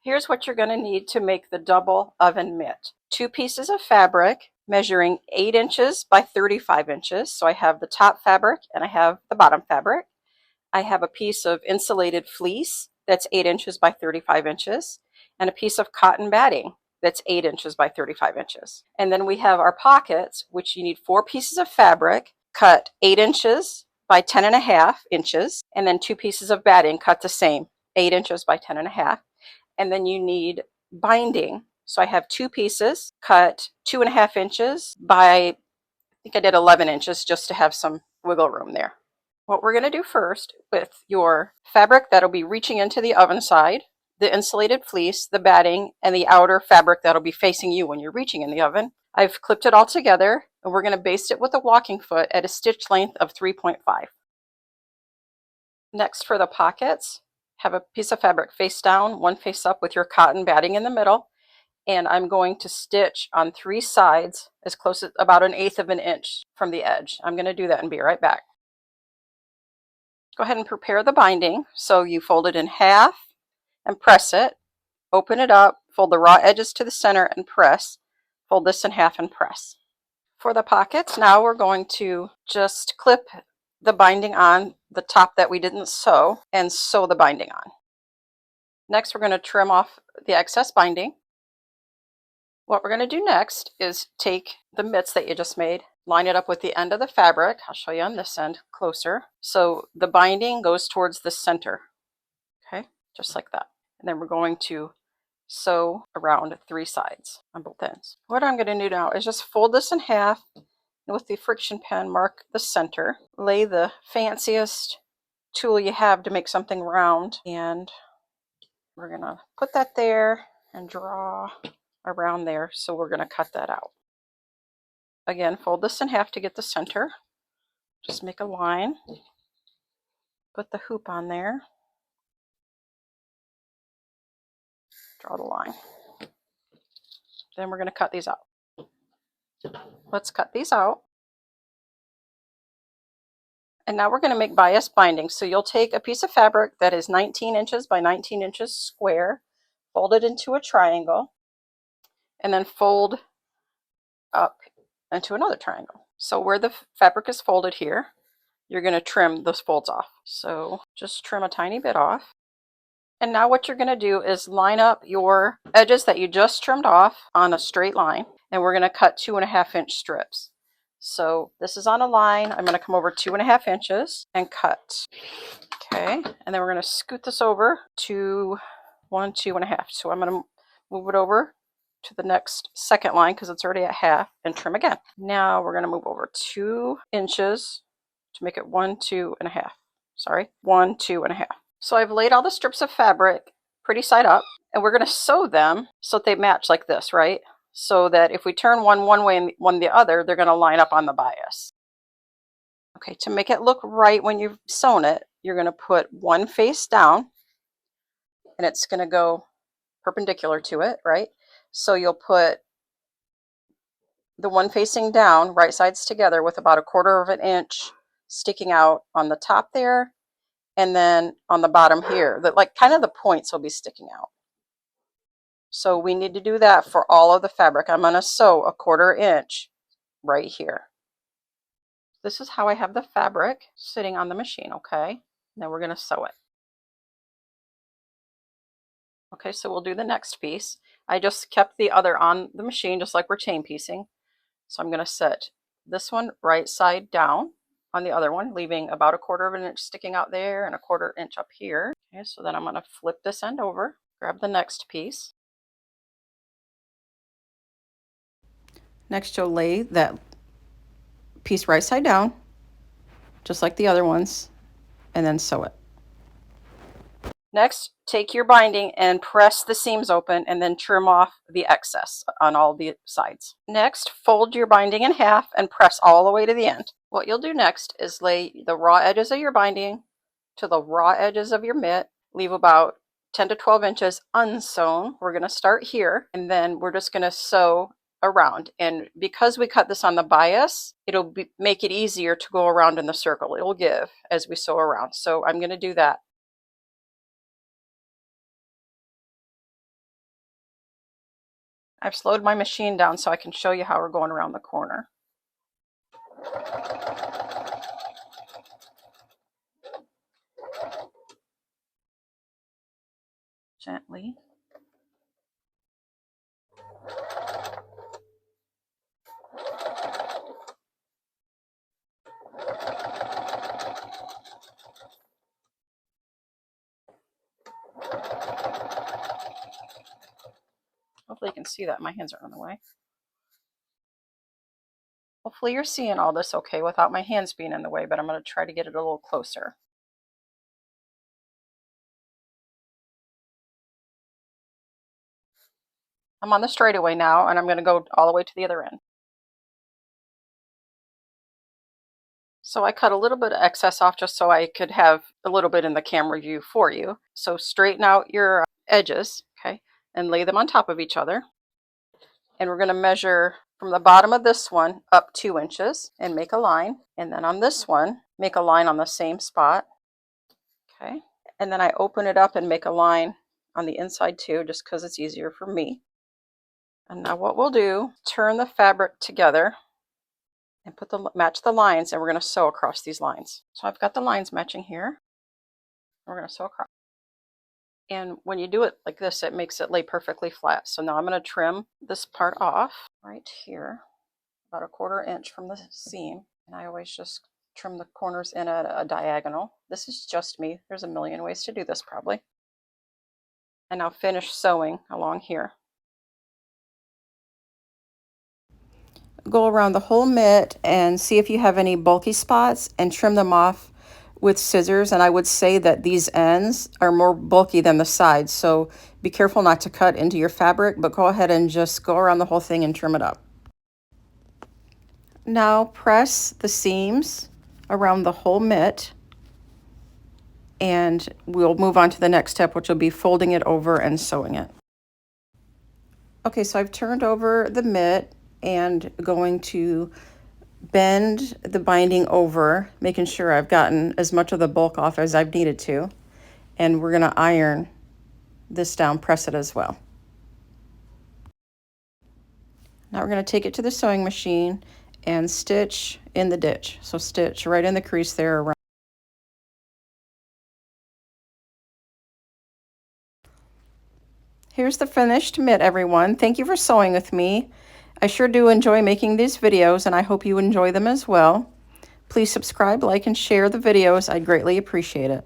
Here's what you're going to need to make the double oven mitt. 2 pieces of fabric measuring 8 inches by 35 inches. So I have the top fabric and I have the bottom fabric. I have a piece of insulated fleece that's 8 inches by 35 inches and a piece of cotton batting that's 8 inches by 35 inches. And then we have our pockets, which you need 4 pieces of fabric cut 8 inches by 10.5 inches, and then 2 pieces of batting cut the same, 8 inches by 10.5. And then you need binding. So I have 2 pieces cut 2.5 inches by, I think I did 11 inches just to have some wiggle room there. What we're going to do first with your fabric that'll be reaching into the oven side, the insulated fleece, the batting, and the outer fabric that'll be facing you when you're reaching in the oven, I've clipped it all together, and we're going to baste it with a walking foot at a stitch length of 3.5. Next, for the pockets, have a piece of fabric face down, one face up with your cotton batting in the middle, and I'm going to stitch on 3 sides as close as about 1/8 of an inch from the edge. I'm going to do that and be right back. Go ahead and prepare the binding. So you fold it in half and press it, open it up, fold the raw edges to the center and press, fold this in half and press. For the pockets, now we're going to just clip the binding on the top that we didn't sew and sew the binding on. Next, we're going to trim off the excess binding. What we're going to do next is take the mitts that you just made, line it up with the end of the fabric. I'll show you on this end closer. So the binding goes towards the center, okay, just like that. And then we're going to sew around 3 sides on both ends. What I'm going to do now is just fold this in half, and with the friction pen mark the center. Lay the fanciest tool you have to make something round, and we're going to put that there and draw around there. So we're going to cut that out. Again, fold this in half to get the center. Just make a line, put the hoop on there, draw the line. Then we're going to cut these out. Let's cut these out. And now we're going to make bias binding. So you'll take a piece of fabric that is 19 inches by 19 inches square, fold it into a triangle, and then fold up into another triangle. So where the fabric is folded here, you're going to trim those folds off. So just trim a tiny bit off. And now what you're going to do is line up your edges that you just trimmed off on a straight line, and we're going to cut 2.5 inch strips. So this is on a line. I'm going to come over 2.5 inches and cut. Okay, and then we're going to scoot this over to 2.5. So I'm going to move it over to the next second line because it's already at half, and trim again. Now we're going to move over 2 inches to make it 2.5. Sorry, 2.5. So I've laid all the strips of fabric pretty side up, and we're going to sew them so that they match like this, right? So that if we turn one way and one the other, they're going to line up on the bias. Okay, to make it look right when you've sewn it, you're going to put one face down, and it's going to go perpendicular to it, right? So you'll put the one facing down, right sides together, with about 1/4 of an inch sticking out on the top there, and then on the bottom here, that like kind of the points will be sticking out. So we need to do that for all of the fabric. I'm going to sew 1/4 inch right here. This is how I have the fabric sitting on the machine, okay? Now we're going to sew it. Okay, so we'll do the next piece. I just kept the other on the machine just like we're chain piecing. So I'm going to set this one right side down on the other one, leaving about 1/4 of an inch sticking out there and 1/4 inch up here. Okay, so then I'm going to flip this end over, grab the next piece. Next, you'll lay that piece right side down, just like the other ones, and then sew it. Next, take your binding and press the seams open, and then trim off the excess on all the sides. Next, fold your binding in half and press all the way to the end. What you'll do next is lay the raw edges of your binding to the raw edges of your mitt, leave about 10 to 12 inches unsewn. We're going to start here, and then we're just going to sew around. And because we cut this on the bias, it'll make it easier to go around in the circle. It will give as we sew around. So I'm going to do that. I've slowed my machine down so I can show you how we're going around the corner. Gently. Hopefully you can see that. My hands are on the way. Hopefully you're seeing all this okay without my hands being in the way, but I'm going to try to get it a little closer. I'm on the straightaway now, and I'm going to go all the way to the other end. So I cut a little bit of excess off just so I could have a little bit in the camera view for you. So straighten out your edges, okay, and lay them on top of each other. And we're going to measure from the bottom of this one up 2 inches and make a line. And then on this one, make a line on the same spot. Okay. And then I open it up and make a line on the inside too, just because it's easier for me. And now what we'll do, turn the fabric together and match the lines, and we're going to sew across these lines. So I've got the lines matching here. We're going to sew across. And when you do it like this, it makes it lay perfectly flat. So now I'm going to trim this part off right here, about 1/4 inch from the seam. And I always just trim the corners in at a diagonal. This is just me. There's a million ways to do this probably. And now finish sewing along here. Go around the whole mitt and see if you have any bulky spots and trim them off with scissors. And I would say that these ends are more bulky than the sides, so be careful not to cut into your fabric, but go ahead and just go around the whole thing and trim it up. Now press the seams around the whole mitt, and we'll move on to the next step, which will be folding it over and sewing it. Okay, so I've turned over the mitt and going to bend the binding over, making sure I've gotten as much of the bulk off as I've needed to. And we're going to iron this down, press it as well. Now we're going to take it to the sewing machine and stitch in the ditch. So stitch right in the crease there around. Here's the finished mitt, everyone. Thank you for sewing with me. I sure do enjoy making these videos, and I hope you enjoy them as well. Please subscribe, like, and share the videos. I'd greatly appreciate it.